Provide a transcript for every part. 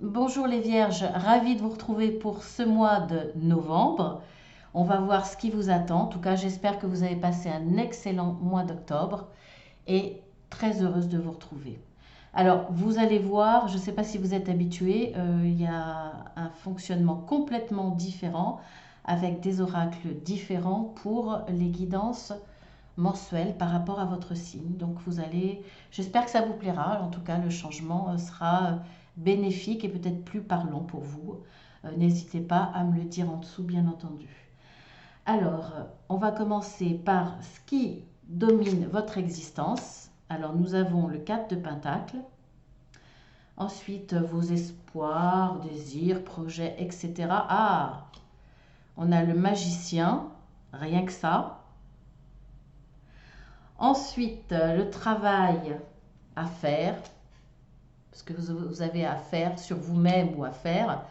Bonjour les Vierges, ravie de vous retrouver pour ce mois de novembre. On va voir ce qui vous attend. En tout cas, j'espère que vous avez passé un excellent mois d'octobre et très heureuse de vous retrouver. Alors, vous allez voir, je ne sais pas si vous êtes habitués, il y a un fonctionnement complètement différent avec des oracles différents pour les guidances mensuelles par rapport à votre signe. Donc, j'espère que ça vous plaira. En tout cas, le changement sera bénéfique et peut-être plus parlant pour vous. N'hésitez pas à me le dire en dessous, bien entendu. Alors, on va commencer par ce qui domine votre existence. Alors, nous avons le 4 de Pentacle. Ensuite, vos espoirs, désirs, projets, etc. Ah, on a le magicien, rien que ça. Ensuite, le travail à faire, parce que vous avez à faire sur vous-même ou à faire.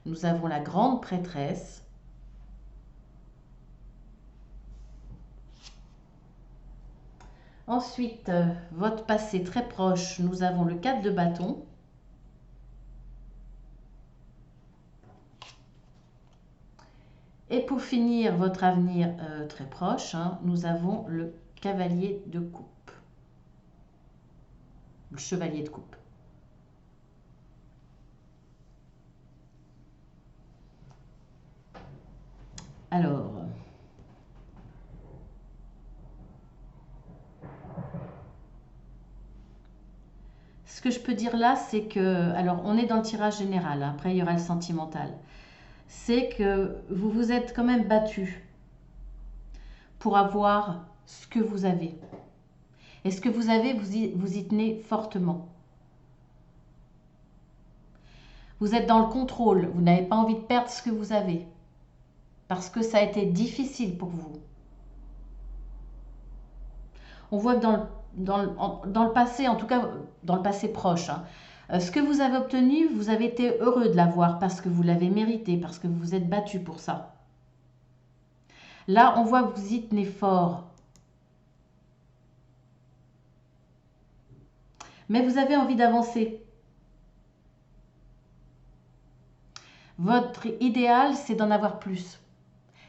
Nous avons la grande prêtresse. Ensuite, votre passé très proche, nous avons le 4 de bâton. Et pour finir, votre avenir très proche, nous avons le cavalier de coupe. Le chevalier de coupe. Alors, ce que je peux dire là, c'est que, alors on est dans le tirage général, après il y aura le sentimental, c'est que vous vous êtes quand même battu pour avoir ce que vous avez. Et ce que vous avez, vous y tenez fortement. Vous êtes dans le contrôle, vous n'avez pas envie de perdre ce que vous avez, parce que ça a été difficile pour vous. On voit que dans le passé, en tout cas dans le passé proche, ce que vous avez obtenu, vous avez été heureux de l'avoir parce que vous l'avez mérité, parce que vous vous êtes battu pour ça. Là, on voit que vous y tenez fort. Mais vous avez envie d'avancer. Votre idéal, c'est d'en avoir plus.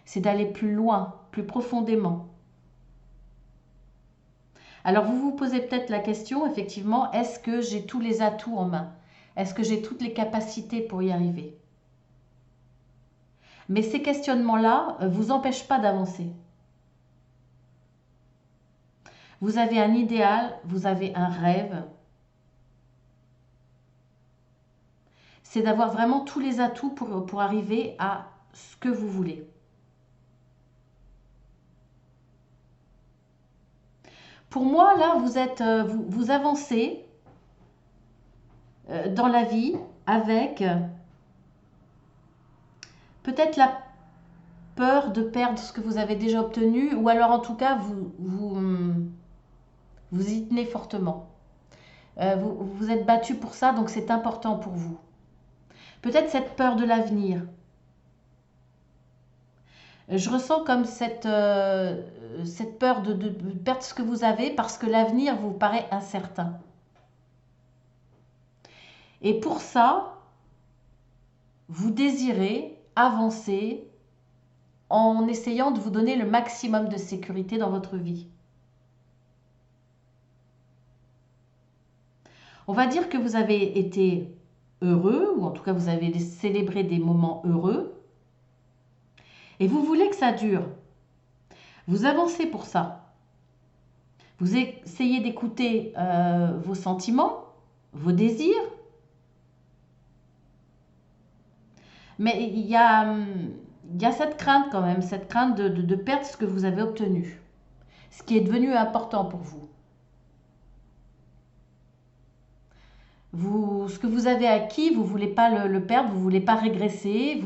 C'est d'aller plus loin, plus profondément. Alors vous vous posez peut-être la question, effectivement, est-ce que j'ai tous les atouts en main? Est-ce que j'ai toutes les capacités pour y arriver? Mais ces questionnements-là ne vous empêchent pas d'avancer. Vous avez un idéal, vous avez un rêve. C'est d'avoir vraiment tous les atouts pour arriver à ce que vous voulez. Pour moi, là, vous avancez dans la vie avec peut-être la peur de perdre ce que vous avez déjà obtenu, ou alors en tout cas, vous y tenez fortement. Vous vous êtes battu pour ça, donc c'est important pour vous. Peut-être cette peur de l'avenir. Je ressens comme cette peur de perdre ce que vous avez parce que l'avenir vous paraît incertain. Et pour ça, vous désirez avancer en essayant de vous donner le maximum de sécurité dans votre vie. On va dire que vous avez été heureux, ou en tout cas vous avez célébré des moments heureux, et vous voulez que ça dure. Vous avancez pour ça. Vous essayez d'écouter vos sentiments, vos désirs, mais il y a cette crainte quand même, cette crainte de perdre ce que vous avez obtenu, ce qui est devenu important pour vous. Ce que vous avez acquis, vous ne voulez pas le perdre, vous ne voulez pas régresser.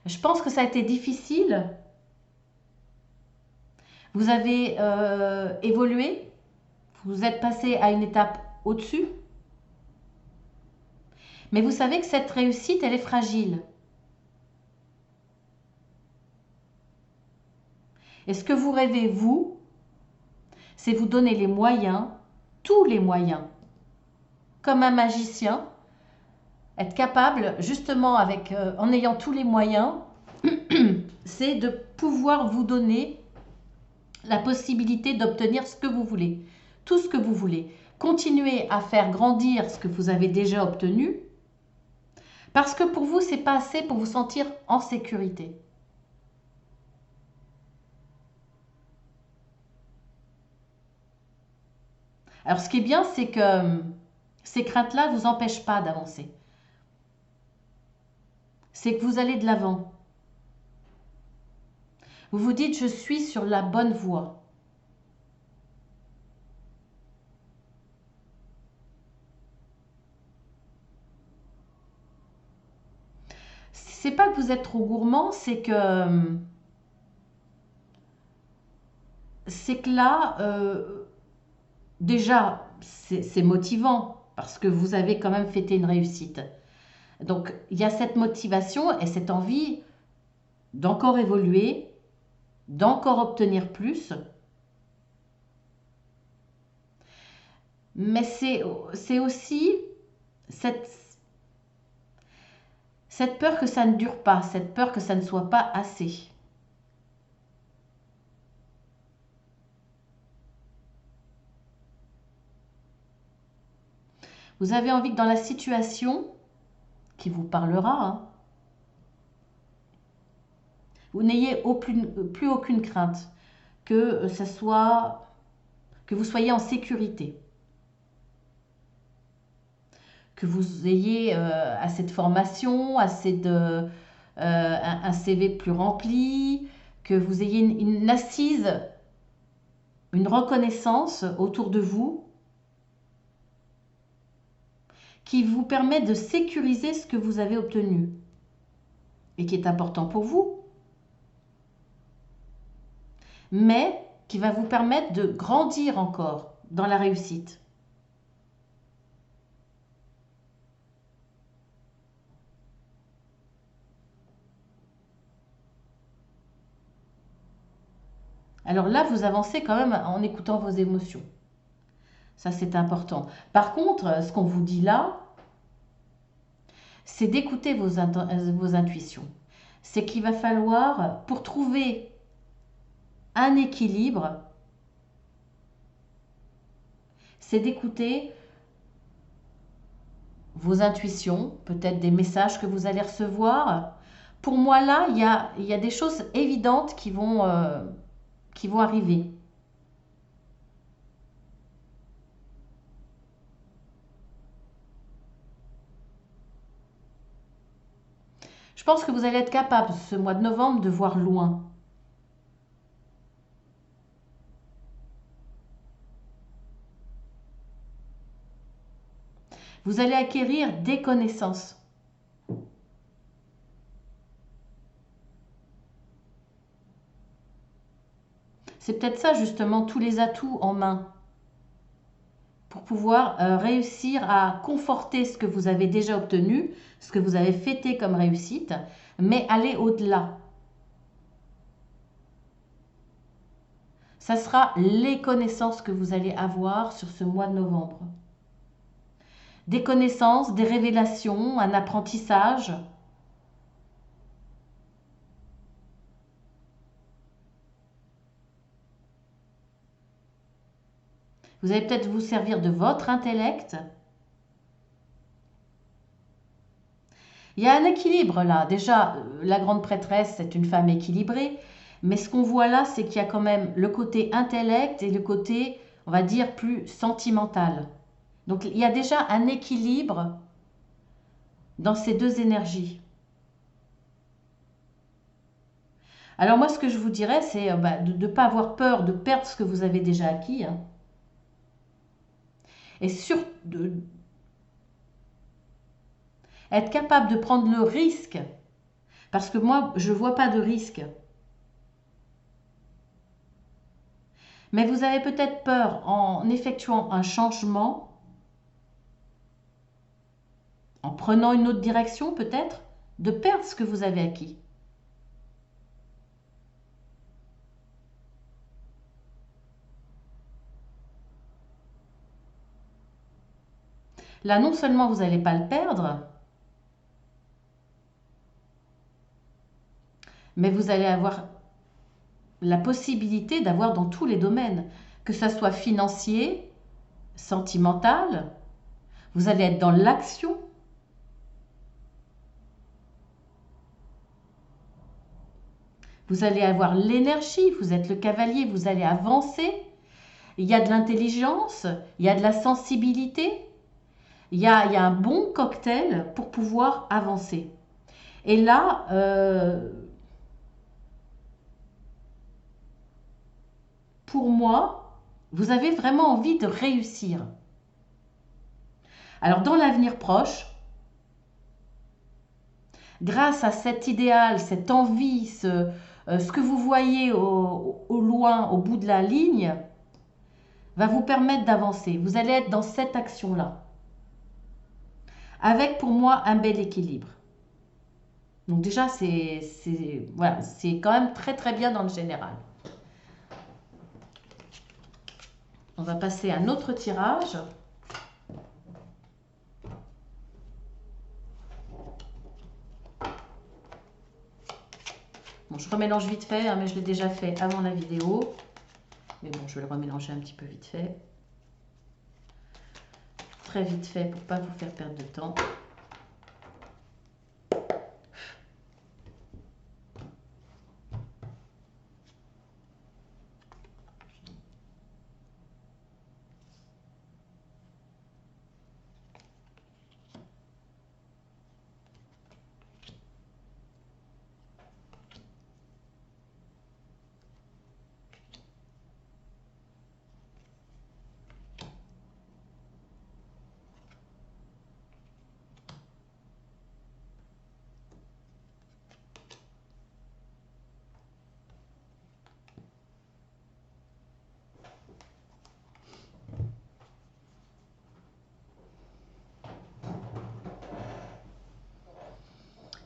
Je pense que ça a été difficile. Vous avez évolué, vous êtes passé à une étape au-dessus. Mais vous savez que cette réussite, elle est fragile. Et ce que vous rêvez, vous, c'est vous donner les moyens, tous les moyens, comme un magicien, être capable, justement, avec, en ayant tous les moyens, c'est de pouvoir vous donner la possibilité d'obtenir ce que vous voulez, tout ce que vous voulez. Continuez à faire grandir ce que vous avez déjà obtenu, parce que pour vous, c'est pas assez pour vous sentir en sécurité. Alors, ce qui est bien, c'est que ces craintes-là ne vous empêchent pas d'avancer. C'est que vous allez de l'avant. Vous vous dites, je suis sur la bonne voie. C'est pas que vous êtes trop gourmand, c'est que là, déjà, c'est motivant parce que vous avez quand même fêté une réussite. Donc, il y a cette motivation et cette envie d'encore évoluer, d'encore obtenir plus. Mais c'est aussi cette, cette peur que ça ne dure pas, cette peur que ça ne soit pas assez. Vous avez envie que dans la situation qui vous parlera, hein, vous n'ayez plus aucune crainte, que ça soit, que vous soyez en sécurité, que vous ayez assez de formation, assez de un CV plus rempli, que vous ayez une assise, une reconnaissance autour de vous qui vous permet de sécuriser ce que vous avez obtenu et qui est important pour vous, mais qui va vous permettre de grandir encore dans la réussite. Alors là, vous avancez quand même en écoutant vos émotions. Ça, c'est important. Par contre, ce qu'on vous dit là, c'est d'écouter vos intuitions. C'est qu'il va falloir, pour trouver un équilibre, c'est d'écouter vos intuitions, peut-être des messages que vous allez recevoir. Pour moi, là, il y a des choses évidentes qui vont arriver. Je pense que vous allez être capable, ce mois de novembre, de voir loin. Vous allez acquérir des connaissances. C'est peut-être ça, justement, tous les atouts en main pour pouvoir réussir à conforter ce que vous avez déjà obtenu, ce que vous avez fêté comme réussite, mais aller au-delà. Ça sera les connaissances que vous allez avoir sur ce mois de novembre. Des connaissances, des révélations, un apprentissage. Vous allez peut-être vous servir de votre intellect. Il y a un équilibre là. Déjà, la grande prêtresse, c'est une femme équilibrée. Mais ce qu'on voit là, c'est qu'il y a quand même le côté intellect et le côté, on va dire, plus sentimental. Donc il y a déjà un équilibre dans ces deux énergies. Alors moi, ce que je vous dirais, c'est de ne pas avoir peur de perdre ce que vous avez déjà acquis. Hein. Et surtout, être capable de prendre le risque. Parce que moi, je ne vois pas de risque. Mais vous avez peut-être peur en effectuant un changement, en prenant une autre direction peut-être, de perdre ce que vous avez acquis. Là, non seulement vous n'allez pas le perdre, mais vous allez avoir la possibilité d'avoir dans tous les domaines, que ce soit financier, sentimental, vous allez être dans l'action. Vous allez avoir l'énergie, vous êtes le cavalier, vous allez avancer. Il y a de l'intelligence, il y a de la sensibilité, il y a un bon cocktail pour pouvoir avancer. Et là, pour moi, vous avez vraiment envie de réussir. Alors dans l'avenir proche, grâce à cet idéal, cette envie, ce que vous voyez au loin, au bout de la ligne, va vous permettre d'avancer. Vous allez être dans cette action-là, avec pour moi un bel équilibre. Donc déjà, voilà, c'est quand même très très bien dans le général. On va passer à un autre tirage. Bon, je remélange vite fait, hein, mais je l'ai déjà fait avant la vidéo. Mais bon, je vais le remélanger un petit peu vite fait. Très vite fait pour ne pas vous faire perdre de temps.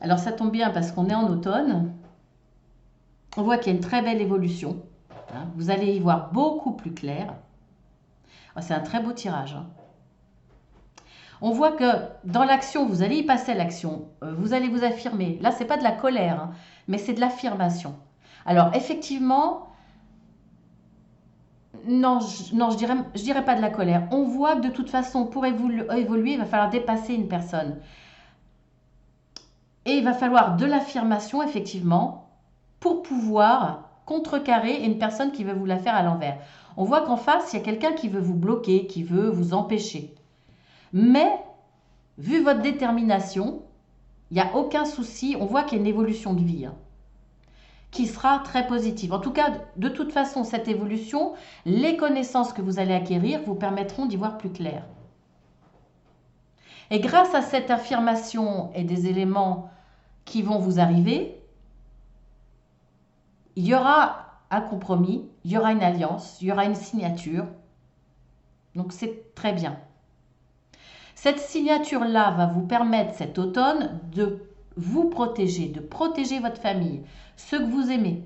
Alors ça tombe bien parce qu'on est en automne. On voit qu'il y a une très belle évolution. Hein. Vous allez y voir beaucoup plus clair. Oh, c'est un très beau tirage. Hein. On voit que dans l'action, vous allez y passer à l'action. Vous allez vous affirmer. Là, ce n'est pas de la colère, hein, mais c'est de l'affirmation. Alors effectivement, non, je dirais pas de la colère. On voit que de toute façon, pour évoluer, il va falloir dépasser une personne. Et il va falloir de l'affirmation, effectivement, pour pouvoir contrecarrer une personne qui veut vous la faire à l'envers. On voit qu'en face, il y a quelqu'un qui veut vous bloquer, qui veut vous empêcher. Mais, vu votre détermination, il n'y a aucun souci. On voit qu'il y a une évolution de vie, hein, qui sera très positive. En tout cas, de toute façon, cette évolution, les connaissances que vous allez acquérir vous permettront d'y voir plus clair. Et grâce à cette affirmation et des éléments qui vont vous arriver, il y aura un compromis, il y aura une alliance, il y aura une signature. Donc c'est très bien. Cette signature-là va vous permettre cet automne de vous protéger, de protéger votre famille, ceux que vous aimez.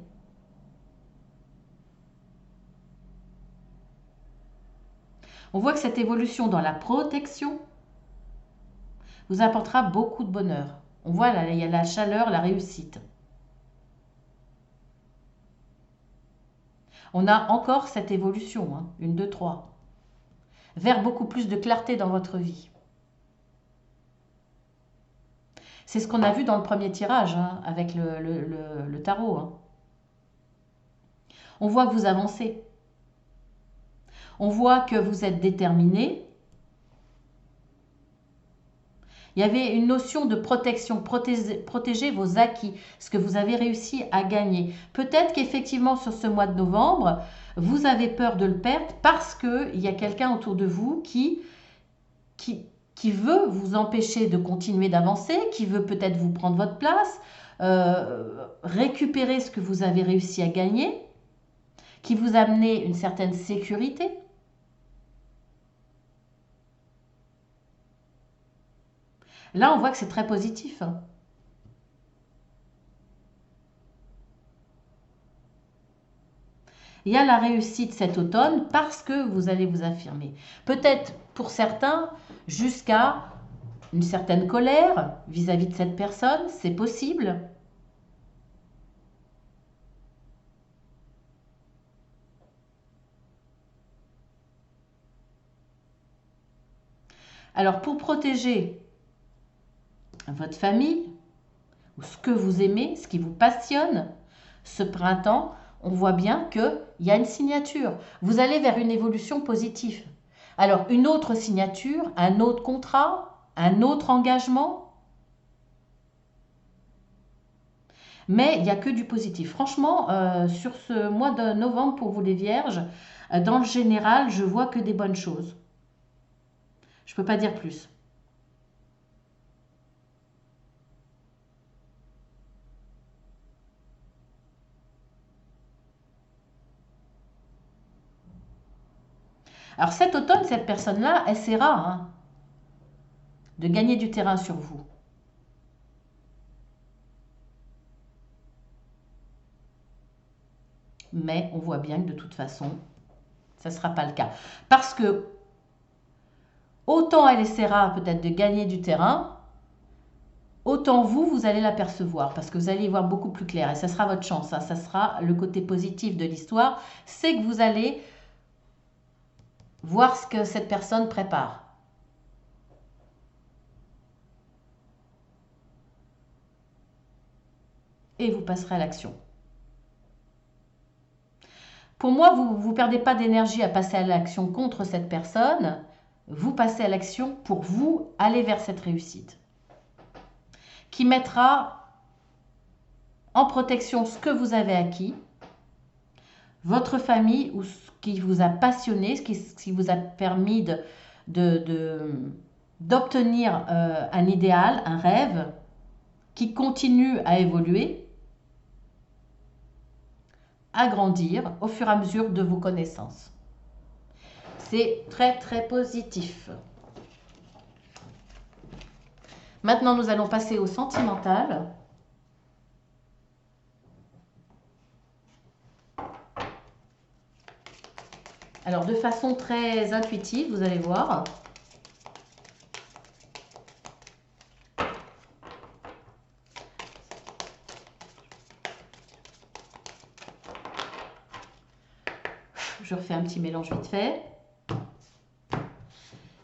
On voit que cette évolution dans la protection vous apportera beaucoup de bonheur. On voit là, il y a la chaleur, la réussite. On a encore cette évolution, hein, 1, 2, 3, vers beaucoup plus de clarté dans votre vie. C'est ce qu'on a vu dans le premier tirage, hein, avec le tarot. Hein. On voit que vous avancez. On voit que vous êtes déterminé. Il y avait une notion de protection, protéger vos acquis, ce que vous avez réussi à gagner. Peut-être qu'effectivement, sur ce mois de novembre, vous avez peur de le perdre parce qu'il y a quelqu'un autour de vous qui veut vous empêcher de continuer d'avancer, qui veut peut-être vous prendre votre place, récupérer ce que vous avez réussi à gagner, qui vous amener une certaine sécurité. Là, on voit que c'est très positif. Hein. Il y a la réussite cet automne parce que vous allez vous affirmer. Peut-être pour certains, jusqu'à une certaine colère vis-à-vis de cette personne, c'est possible. Alors, pour protéger votre famille, ou ce que vous aimez, ce qui vous passionne, ce printemps, on voit bien qu'il y a une signature. Vous allez vers une évolution positive. Alors, une autre signature, un autre contrat, un autre engagement. Mais il n'y a que du positif. Franchement, sur ce mois de novembre, pour vous les vierges, dans le général, je vois que des bonnes choses. Je ne peux pas dire plus. Alors cet automne, cette personne-là, essaiera de gagner du terrain sur vous. Mais on voit bien que de toute façon, ça ne sera pas le cas. Parce que autant elle essaiera peut-être de gagner du terrain, autant vous allez l'apercevoir. Parce que vous allez y voir beaucoup plus clair. Et ça sera votre chance. Ça sera le côté positif de l'histoire. C'est que vous allez voir ce que cette personne prépare. Et vous passerez à l'action. Pour moi, vous ne perdez pas d'énergie à passer à l'action contre cette personne. Vous passez à l'action pour vous aller vers cette réussite. Qui mettra en protection ce que vous avez acquis, votre famille ou ce qui vous a passionné, ce qui vous a permis d'obtenir un idéal, un rêve qui continue à évoluer, à grandir au fur et à mesure de vos connaissances. C'est très très positif. Maintenant, nous allons passer au sentimental. Alors, de façon très intuitive, vous allez voir. Je refais un petit mélange vite fait.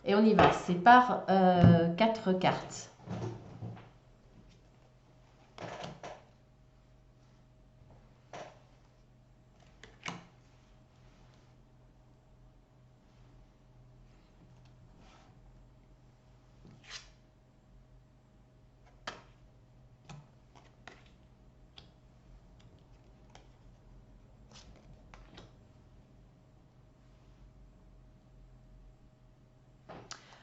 Et on y va. C'est par 4 cartes.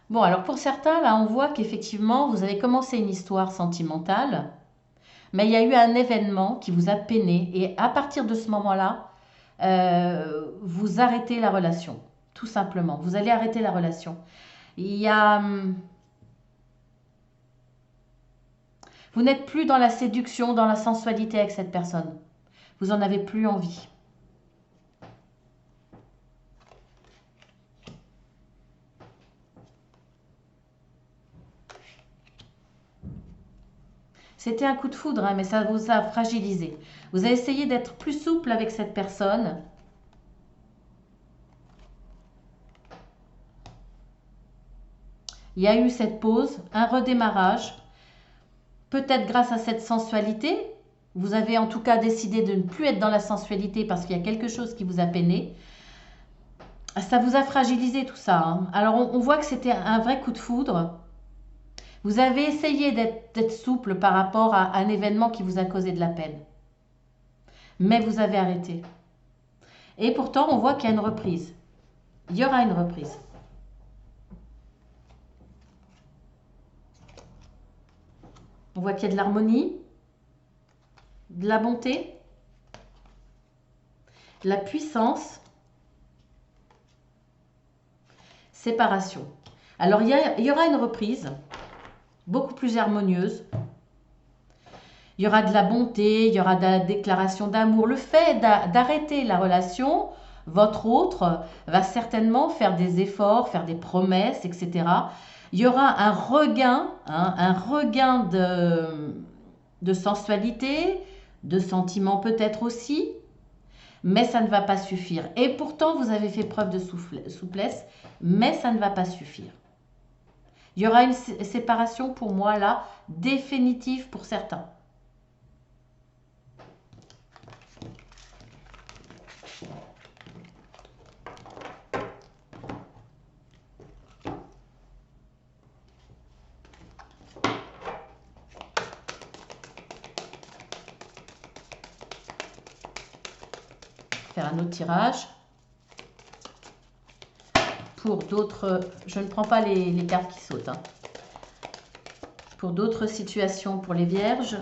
Bon, alors pour certains, là, on voit qu'effectivement, vous avez commencé une histoire sentimentale, mais il y a eu un événement qui vous a peiné, et à partir de ce moment-là, vous arrêtez la relation, tout simplement. Vous allez arrêter la relation. Il y a... Vous n'êtes plus dans la séduction, dans la sensualité avec cette personne. Vous n'en avez plus envie. C'était un coup de foudre, hein, mais ça vous a fragilisé. Vous avez essayé d'être plus souple avec cette personne. Il y a eu cette pause, un redémarrage. Peut-être grâce à cette sensualité, vous avez en tout cas décidé de ne plus être dans la sensualité parce qu'il y a quelque chose qui vous a peiné. Ça vous a fragilisé tout ça, hein. Alors on voit que c'était un vrai coup de foudre. Vous avez essayé d'être souple par rapport à un événement qui vous a causé de la peine. Mais vous avez arrêté. Et pourtant, on voit qu'il y a une reprise. Il y aura une reprise. On voit qu'il y a de l'harmonie, de la bonté, de la puissance, séparation. Alors, il y aura une reprise beaucoup plus harmonieuse. Il y aura de la bonté, il y aura de la déclaration d'amour. Le fait d'arrêter la relation, votre autre va certainement faire des efforts, faire des promesses, etc. Il y aura un regain, hein, un regain de sensualité, de sentiments peut-être aussi, mais ça ne va pas suffire. Et pourtant, vous avez fait preuve de souplesse, mais ça ne va pas suffire. Il y aura une séparation pour moi là, définitive pour certains. Faire un autre tirage. Pour d'autres, je ne prends pas les cartes qui sautent. Hein. Pour d'autres situations, pour les vierges,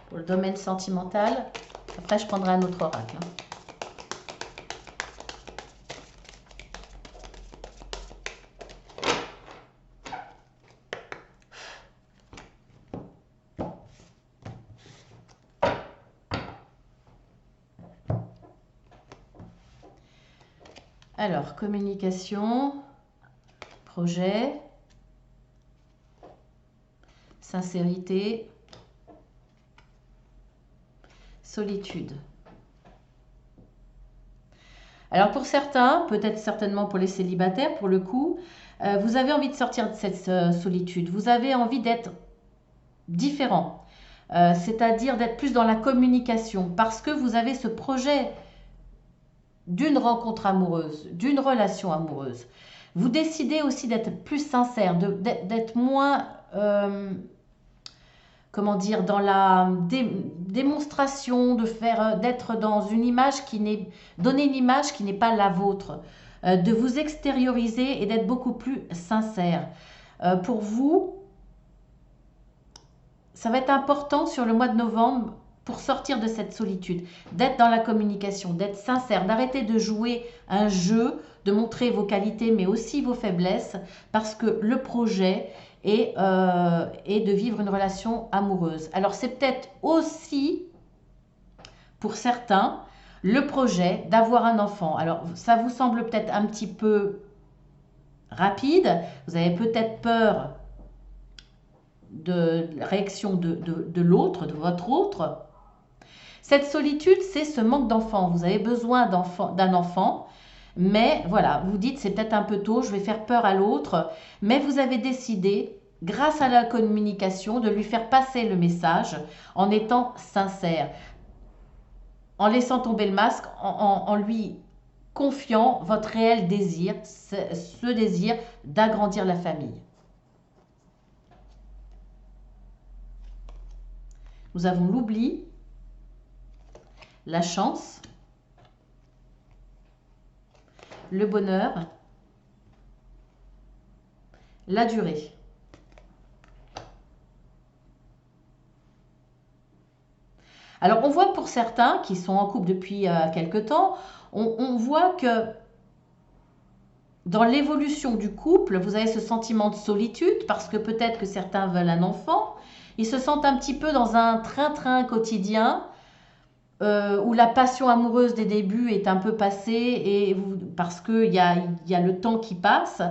pour le domaine sentimental. Après, je prendrai un autre oracle. Hein. Alors, communication, projet, sincérité, solitude. Alors pour certains, peut-être certainement pour les célibataires, pour le coup, vous avez envie de sortir de cette solitude. Vous avez envie d'être différent, c'est-à-dire d'être plus dans la communication, parce que vous avez ce projet d'une rencontre amoureuse, d'une relation amoureuse. Vous décidez aussi d'être plus sincère, d'être moins, comment dire, dans la démonstration, d'être dans une image qui n'est, donner une image qui n'est pas la vôtre, de vous extérioriser et d'être beaucoup plus sincère. Pour vous, ça va être important sur le mois de novembre pour sortir de cette solitude, d'être dans la communication, d'être sincère, d'arrêter de jouer un jeu, de montrer vos qualités mais aussi vos faiblesses, parce que le projet est de vivre une relation amoureuse. Alors c'est peut-être aussi, pour certains, le projet d'avoir un enfant. Alors ça vous semble peut-être un petit peu rapide, vous avez peut-être peur de la réaction de l'autre, de votre autre. Cette solitude, c'est ce manque d'enfant. Vous avez besoin d'un enfant, mais voilà, vous dites c'est peut-être un peu tôt, je vais faire peur à l'autre, mais vous avez décidé, grâce à la communication, de lui faire passer le message en étant sincère, en laissant tomber le masque, en lui confiant votre réel désir, ce désir d'agrandir la famille. Nous avons l'oubli, la chance, le bonheur, la durée. Alors on voit pour certains qui sont en couple depuis quelque temps, on voit que dans l'évolution du couple, vous avez ce sentiment de solitude parce que peut-être que certains veulent un enfant. Ils se sentent un petit peu dans un train-train quotidien où la passion amoureuse des débuts est un peu passée et parce qu'il y a le temps qui passe,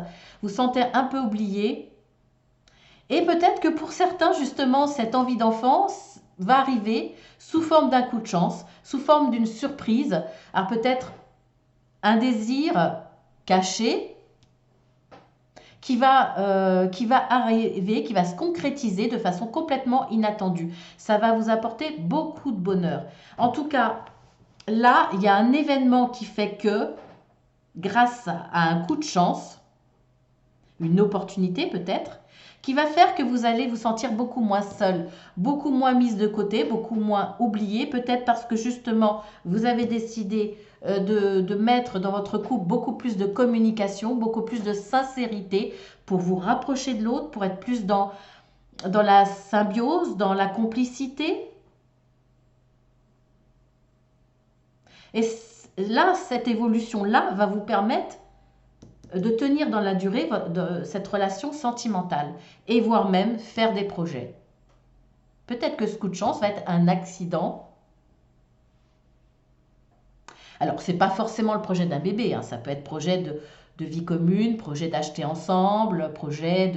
vous sentez un peu oublié. Et peut-être que pour certains, justement, cette envie d'enfance va arriver sous forme d'un coup de chance, sous forme d'une surprise. Alors peut-être un désir caché qui va arriver, qui va se concrétiser de façon complètement inattendue. Ça va vous apporter beaucoup de bonheur. En tout cas, là, il y a un événement qui fait que, grâce à un coup de chance, une opportunité peut-être, qui va faire que vous allez vous sentir beaucoup moins seul, beaucoup moins mise de côté, beaucoup moins oublié, peut-être parce que justement, vous avez décidé de mettre dans votre couple beaucoup plus de communication, beaucoup plus de sincérité pour vous rapprocher de l'autre, pour être plus dans la symbiose, dans la complicité. Et là, cette évolution-là va vous permettre de tenir dans la durée de cette relation sentimentale et voire même faire des projets. Peut-être que ce coup de chance va être un accident. Alors, ce n'est pas forcément le projet d'un bébé, hein. Ça peut être projet de vie commune, projet d'acheter ensemble, projet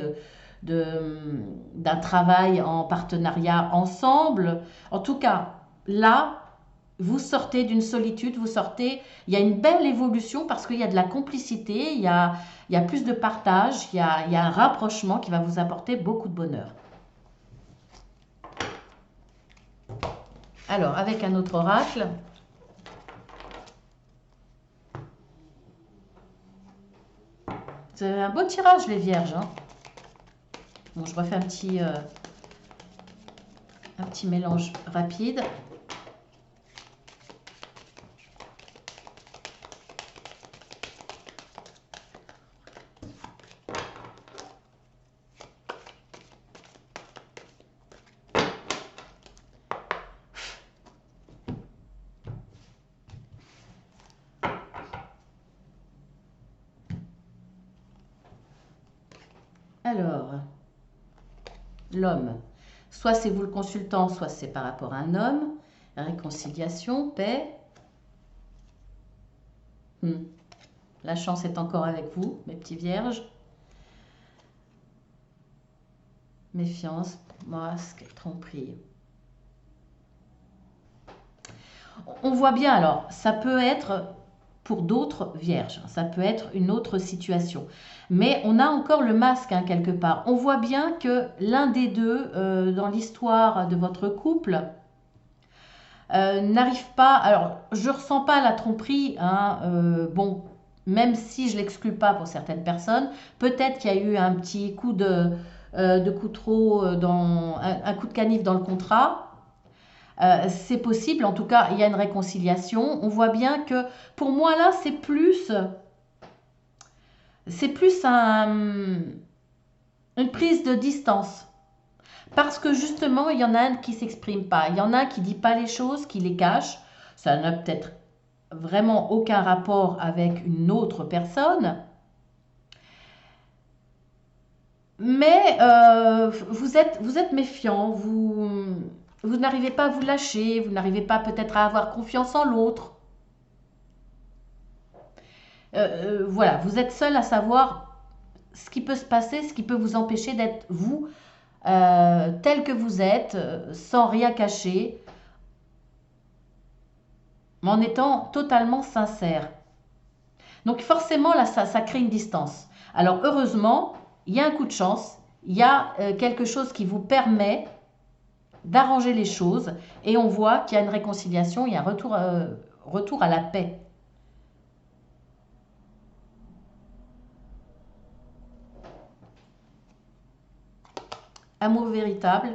d'un travail en partenariat ensemble. En tout cas, là, vous sortez d'une solitude, il y a une belle évolution parce qu'il y a de la complicité, il y a il y a plus de partage, il y a un rapprochement qui va vous apporter beaucoup de bonheur. Alors, avec un autre oracle. C'est un beau tirage, les vierges. Hein. Bon, je refais un petit mélange rapide. Alors, l'homme, soit c'est vous le consultant, soit c'est par rapport à un homme. Réconciliation, paix. La chance est encore avec vous, mes petits vierges. Méfiance, masque, tromperie. On voit bien alors, ça peut être pour d'autres vierges, ça peut être une autre situation. Mais on a encore le masque hein, quelque part. On voit bien que l'un des deux, dans l'histoire de votre couple, n'arrive pas... Alors, je ne ressens pas la tromperie. Hein, bon, même si je ne l'exclus pas pour certaines personnes, peut-être qu'il y a eu un petit coup de coup un coup de canif dans le contrat. C'est possible, en tout cas, il y a une réconciliation. On voit bien que, pour moi, là, c'est plus une prise de distance. Parce que, justement, il y en a un qui ne s'exprime pas. Il y en a un qui ne dit pas les choses, qui les cache. Ça n'a peut-être vraiment aucun rapport avec une autre personne. Mais vous êtes méfiant, vous n'arrivez pas à vous lâcher, vous n'arrivez pas peut-être à avoir confiance en l'autre. Voilà, vous êtes seul à savoir ce qui peut se passer, ce qui peut vous empêcher d'être vous, tel que vous êtes, sans rien cacher, mais en étant totalement sincère. Donc forcément, là, ça crée une distance. Alors heureusement, il y a un coup de chance, il y a quelque chose qui vous permet d'arranger les choses et on voit qu'il y a une réconciliation, il y a un retour à la paix. Amour véritable,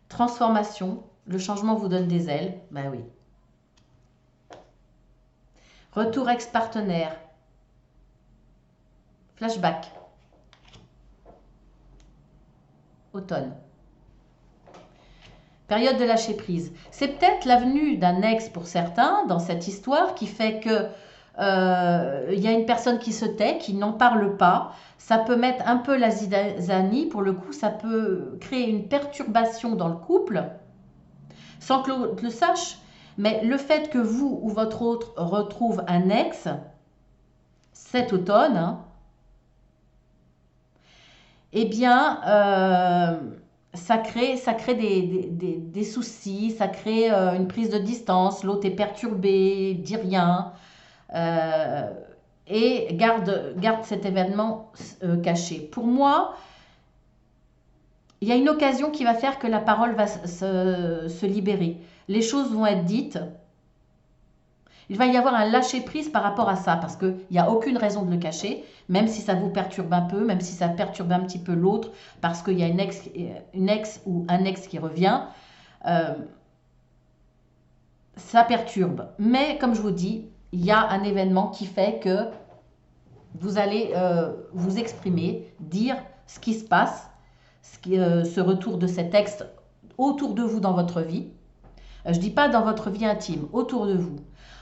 transformation, le changement vous donne des ailes, ben oui. Retour ex-partenaire, flashback, automne. Période de lâcher prise. C'est peut-être la venue d'un ex pour certains dans cette histoire qui fait que il y a une personne qui se tait, qui n'en parle pas. Ça peut mettre un peu la zizanie. Pour le coup, ça peut créer une perturbation dans le couple sans que l'autre le sache. Mais le fait que vous ou votre autre retrouve un ex cet automne, hein, eh bien... ça crée des soucis, ça crée une prise de distance, l'autre est perturbé, dit rien, et garde cet événement caché. Pour moi, il y a une occasion qui va faire que la parole va se libérer. Les choses vont être dites. Il va y avoir un lâcher-prise par rapport à ça, parce qu'il n'y a aucune raison de le cacher, même si ça vous perturbe un peu, même si ça perturbe un petit peu l'autre, parce qu'il y a une ex ou un ex qui revient, ça perturbe. Mais comme je vous dis, il y a un événement qui fait que vous allez vous exprimer, dire ce qui se passe, ce retour de cet ex autour de vous dans votre vie. Je ne dis pas dans votre vie intime, autour de vous.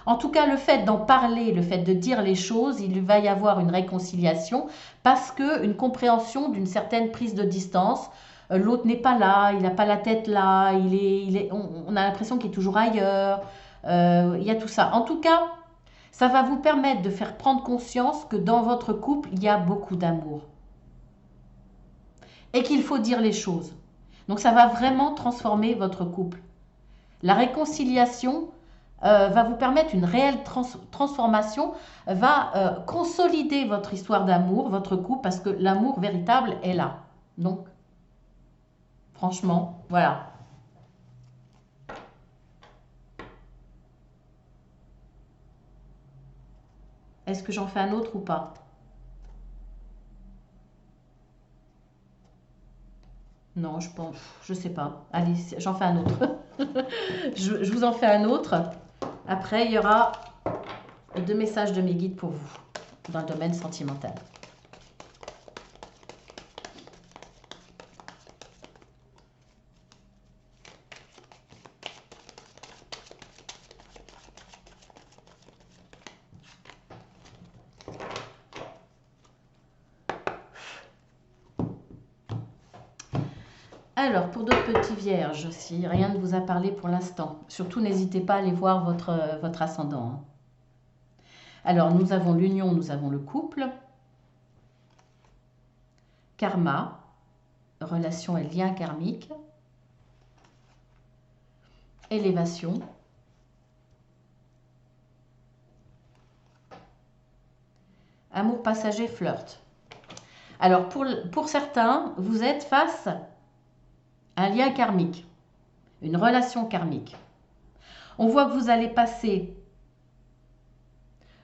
En tout cas, le fait d'en parler, le fait de dire les choses, il va y avoir une réconciliation parce qu'une compréhension d'une certaine prise de distance. L'autre n'est pas là, il n'a pas la tête là, on a l'impression qu'il est toujours ailleurs. Il y a tout ça. En tout cas, ça va vous permettre de faire prendre conscience que dans votre couple, il y a beaucoup d'amour. Et qu'il faut dire les choses. Donc ça va vraiment transformer votre couple. La réconciliation, va vous permettre une réelle transformation, va consolider votre histoire d'amour, votre couple, parce que l'amour véritable est là. Donc, franchement, voilà. Est-ce que j'en fais un autre ou pas? Non, je sais pas. Allez, j'en fais un autre. je vous en fais un autre. Après, il y aura 2 messages de mes guides pour vous dans le domaine sentimental. Alors, pour d'autres petits vierges, si rien ne vous a parlé pour l'instant, surtout n'hésitez pas à aller voir votre ascendant. Alors, nous avons l'union, nous avons le couple, karma, relation et lien karmique, élévation, amour passager, flirt. Alors, pour certains, vous êtes face à un lien karmique, une relation karmique. On voit que vous allez passer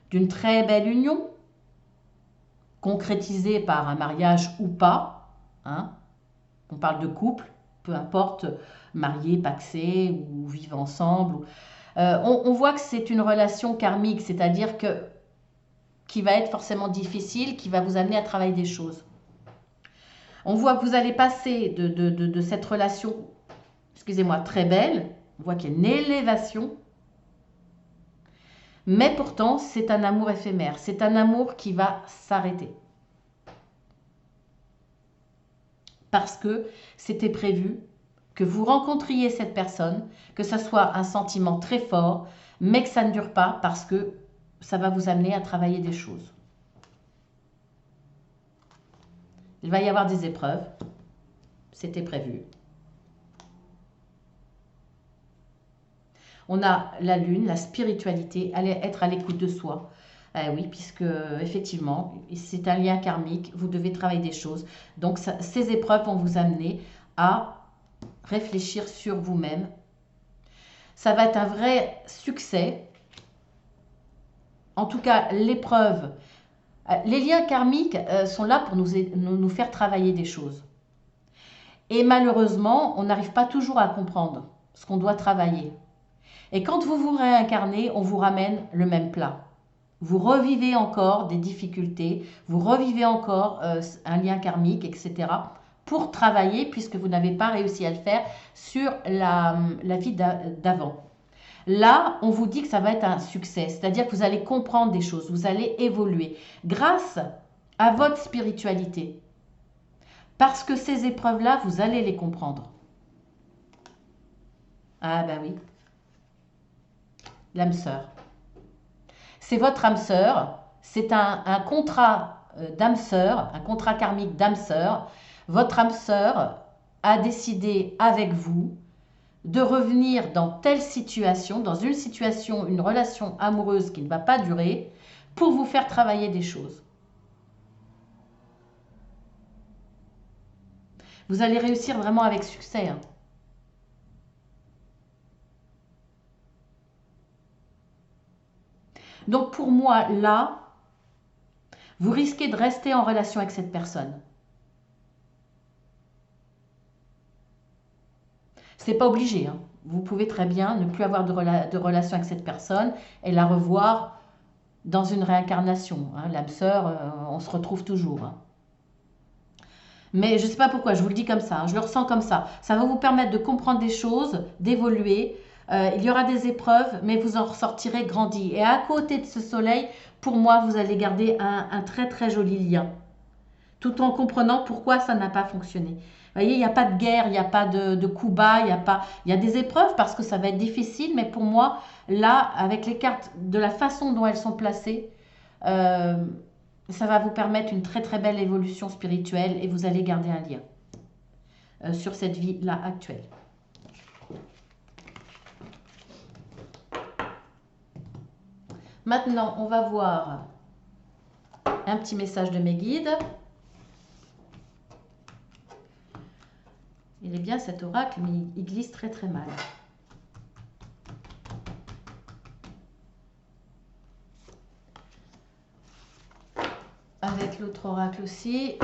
d'une très belle union, concrétisée par un mariage ou pas, hein. On parle de couple, peu importe, mariés, pacsés ou vivent ensemble. On voit que c'est une relation karmique, c'est-à-dire qui va être forcément difficile, qui va vous amener à travailler des choses. On voit que vous allez passer de cette relation, excusez-moi, très belle, on voit qu'il y a une élévation, mais pourtant c'est un amour éphémère, c'est un amour qui va s'arrêter. Parce que c'était prévu que vous rencontriez cette personne, que ce soit un sentiment très fort, mais que ça ne dure pas parce que ça va vous amener à travailler des choses. Il va y avoir des épreuves, c'était prévu. On a la lune, la spiritualité, être à l'écoute de soi. Oui, puisque effectivement, c'est un lien karmique, vous devez travailler des choses. Donc ces épreuves vont vous amener à réfléchir sur vous-même. Ça va être un vrai succès. En tout cas, l'épreuve, les liens karmiques sont là pour nous faire travailler des choses. Et malheureusement, on n'arrive pas toujours à comprendre ce qu'on doit travailler. Et quand vous vous réincarnez, on vous ramène le même plat. Vous revivez encore des difficultés, vous revivez encore un lien karmique, etc. pour travailler puisque vous n'avez pas réussi à le faire sur la vie d'avant. Là, on vous dit que ça va être un succès, c'est-à-dire que vous allez comprendre des choses, vous allez évoluer grâce à votre spiritualité. Parce que ces épreuves-là, vous allez les comprendre. Ah ben oui. L'âme sœur. C'est votre âme sœur, c'est un contrat d'âme sœur, un contrat karmique d'âme sœur. Votre âme sœur a décidé avec vous de revenir dans telle situation, dans une situation, une relation amoureuse qui ne va pas durer, pour vous faire travailler des choses. Vous allez réussir vraiment avec succès, hein. Donc pour moi, là, vous risquez de rester en relation avec cette personne. C'est pas obligé, hein. Vous pouvez très bien ne plus avoir de relation avec cette personne et la revoir dans une réincarnation, hein. L'âme sœur, on se retrouve toujours, hein. Mais je ne sais pas pourquoi, je vous le dis comme ça, hein, je le ressens comme ça. Ça va vous permettre de comprendre des choses, d'évoluer. Il y aura des épreuves, mais vous en ressortirez grandi. Et à côté de ce soleil, pour moi, vous allez garder un très très joli lien. Tout en comprenant pourquoi ça n'a pas fonctionné. Vous voyez, il n'y a pas de guerre, il n'y a pas de coups bas, il y a des épreuves parce que ça va être difficile. Mais pour moi, là, avec les cartes, de la façon dont elles sont placées, ça va vous permettre une très très belle évolution spirituelle et vous allez garder un lien sur cette vie-là actuelle. Maintenant, on va voir un petit message de mes guides. Il est bien cet oracle, mais il glisse très très mal. Avec l'autre oracle aussi.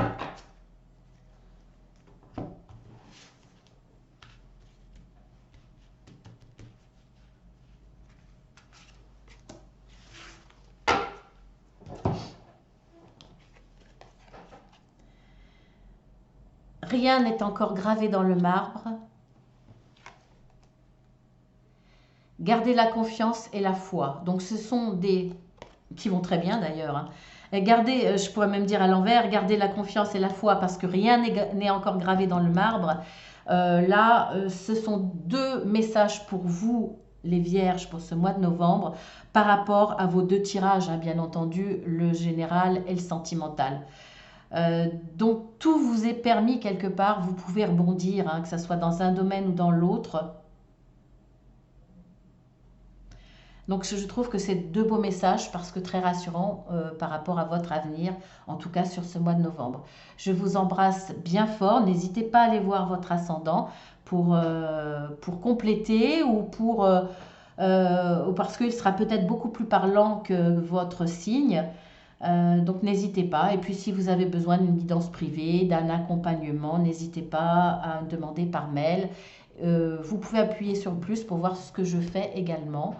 Rien n'est encore gravé dans le marbre. Gardez la confiance et la foi. Donc ce sont des qui vont très bien d'ailleurs. Hein. Gardez, je pourrais même dire à l'envers, gardez la confiance et la foi parce que rien n'est encore gravé dans le marbre. Là, ce sont deux messages pour vous, les vierges, pour ce mois de novembre, par rapport à vos deux tirages, hein, bien entendu, le général et le sentimental. Donc tout vous est permis quelque part, vous pouvez rebondir, hein, que ce soit dans un domaine ou dans l'autre. Donc je trouve que c'est deux beaux messages parce que très rassurants par rapport à votre avenir, en tout cas sur ce mois de novembre. Je vous embrasse bien fort, n'hésitez pas à aller voir votre ascendant pour compléter ou parce qu'il sera peut-être beaucoup plus parlant que votre signe. Donc n'hésitez pas. Et puis si vous avez besoin d'une guidance privée, d'un accompagnement, n'hésitez pas à me demander par mail. Vous pouvez appuyer sur le plus pour voir ce que je fais également.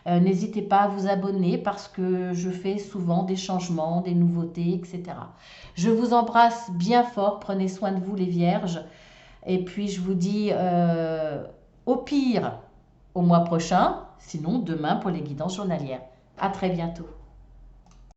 N'hésitez pas à vous abonner parce que je fais souvent des changements, des nouveautés, etc. Je vous embrasse bien fort. Prenez soin de vous les vierges. Et puis je vous dis au pire au mois prochain, sinon demain pour les guidances journalières. À très bientôt.